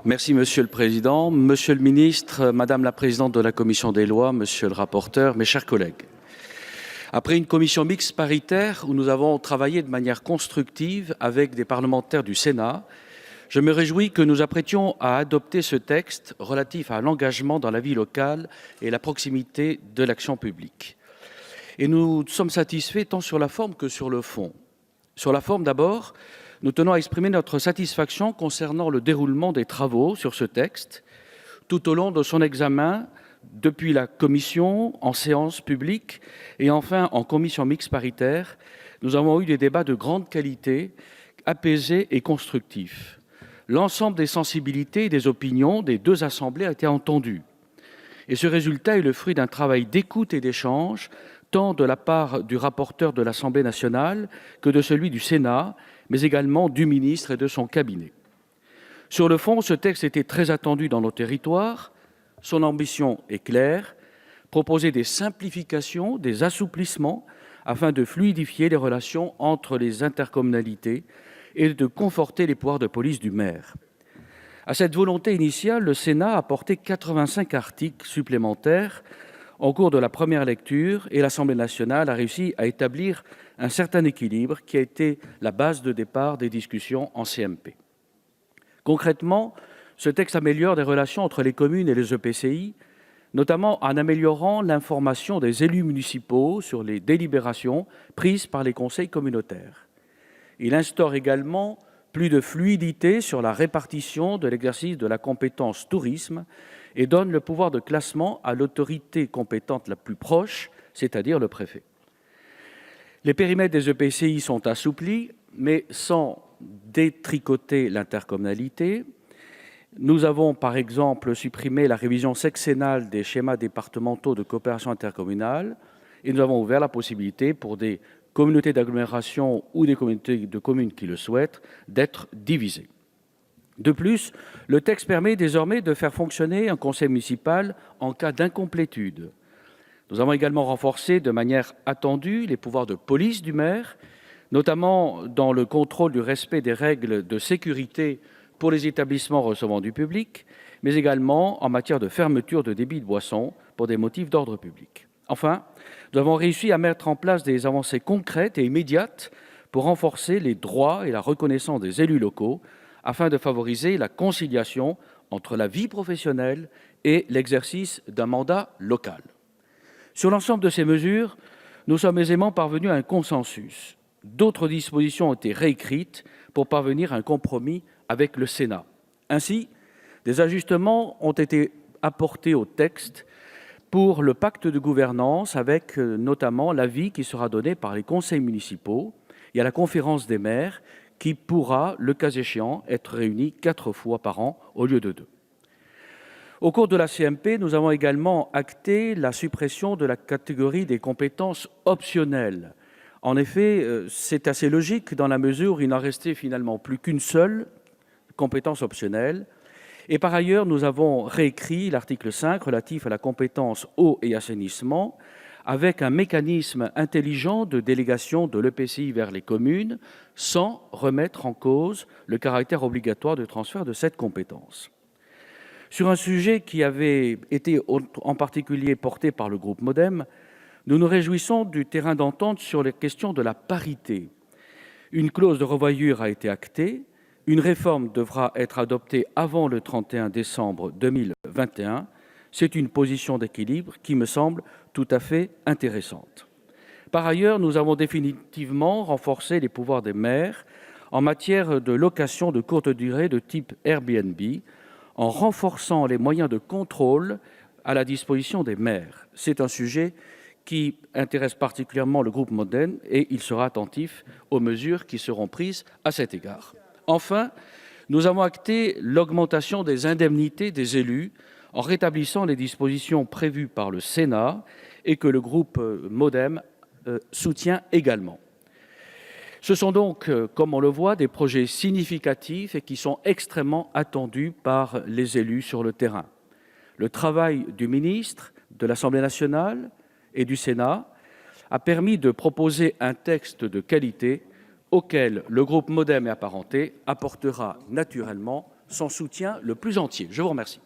Merci Monsieur le Président, Monsieur le Ministre, Madame la Présidente de la Commission des lois, Monsieur le rapporteur, mes chers collègues. Après une commission mixte paritaire où nous avons travaillé de manière constructive avec des parlementaires du Sénat, je me réjouis que nous apprêtions à adopter ce texte relatif à l'engagement dans la vie locale et la proximité de l'action publique. Et nous sommes satisfaits tant sur la forme que sur le fond. Sur la forme d'abord, nous tenons à exprimer notre satisfaction concernant le déroulement des travaux sur ce texte tout au long de son examen depuis la commission, en séance publique et enfin en commission mixte paritaire. Nous avons eu des débats de grande qualité, apaisés et constructifs. L'ensemble des sensibilités et des opinions des deux assemblées a été entendu. Et ce résultat est le fruit d'un travail d'écoute et d'échange, tant de la part du rapporteur de l'Assemblée nationale que de celui du Sénat, mais également du ministre et de son cabinet. Sur le fond, ce texte était très attendu dans nos territoires. Son ambition est claire, proposer des simplifications, des assouplissements, afin de fluidifier les relations entre les intercommunalités et de conforter les pouvoirs de police du maire. À cette volonté initiale, le Sénat a apporté 85 articles supplémentaires en cours de la première lecture et l'Assemblée nationale a réussi à établir un certain équilibre qui a été la base de départ des discussions en CMP. Concrètement, ce texte améliore les relations entre les communes et les EPCI, notamment en améliorant l'information des élus municipaux sur les délibérations prises par les conseils communautaires. Il instaure également plus de fluidité sur la répartition de l'exercice de la compétence tourisme et donne le pouvoir de classement à l'autorité compétente la plus proche, c'est-à-dire le préfet. Les périmètres des EPCI sont assouplis, mais sans détricoter l'intercommunalité. Nous avons, par exemple, supprimé la révision sexennale des schémas départementaux de coopération intercommunale et nous avons ouvert la possibilité pour des communautés d'agglomération ou des communautés de communes qui le souhaitent d'être divisées. De plus, le texte permet désormais de faire fonctionner un conseil municipal en cas d'incomplétude. Nous avons également renforcé de manière attendue les pouvoirs de police du maire, notamment dans le contrôle du respect des règles de sécurité pour les établissements recevant du public, mais également en matière de fermeture de débits de boissons pour des motifs d'ordre public. Enfin, nous avons réussi à mettre en place des avancées concrètes et immédiates pour renforcer les droits et la reconnaissance des élus locaux afin de favoriser la conciliation entre la vie professionnelle et l'exercice d'un mandat local. Sur l'ensemble de ces mesures, nous sommes aisément parvenus à un consensus. D'autres dispositions ont été réécrites pour parvenir à un compromis avec le Sénat. Ainsi, des ajustements ont été apportés au texte pour le pacte de gouvernance, avec notamment l'avis qui sera donné par les conseils municipaux et à la conférence des maires, qui pourra, le cas échéant, être réunie 4 fois par an au lieu de 2. Au cours de la CMP, nous avons également acté la suppression de la catégorie des compétences optionnelles. En effet, c'est assez logique dans la mesure où il n'en restait finalement plus qu'une seule compétence optionnelle. Et par ailleurs, nous avons réécrit l'article 5 relatif à la compétence eau et assainissement avec un mécanisme intelligent de délégation de l'EPCI vers les communes sans remettre en cause le caractère obligatoire de transfert de cette compétence. Sur un sujet qui avait été en particulier porté par le groupe MODEM, nous nous réjouissons du terrain d'entente sur les questions de la parité. Une clause de revoyure a été actée. Une réforme devra être adoptée avant le 31 décembre 2021. C'est une position d'équilibre qui me semble tout à fait intéressante. Par ailleurs, nous avons définitivement renforcé les pouvoirs des maires en matière de location de courte durée de type Airbnb, en renforçant les moyens de contrôle à la disposition des maires. C'est un sujet qui intéresse particulièrement le groupe MODEM et il sera attentif aux mesures qui seront prises à cet égard. Enfin, nous avons acté l'augmentation des indemnités des élus en rétablissant les dispositions prévues par le Sénat et que le groupe MODEM soutient également. Ce sont donc, comme on le voit, des projets significatifs et qui sont extrêmement attendus par les élus sur le terrain. Le travail du ministre, de l'Assemblée nationale et du Sénat a permis de proposer un texte de qualité auquel le groupe MODEM et apparentés apportera naturellement son soutien le plus entier. Je vous remercie.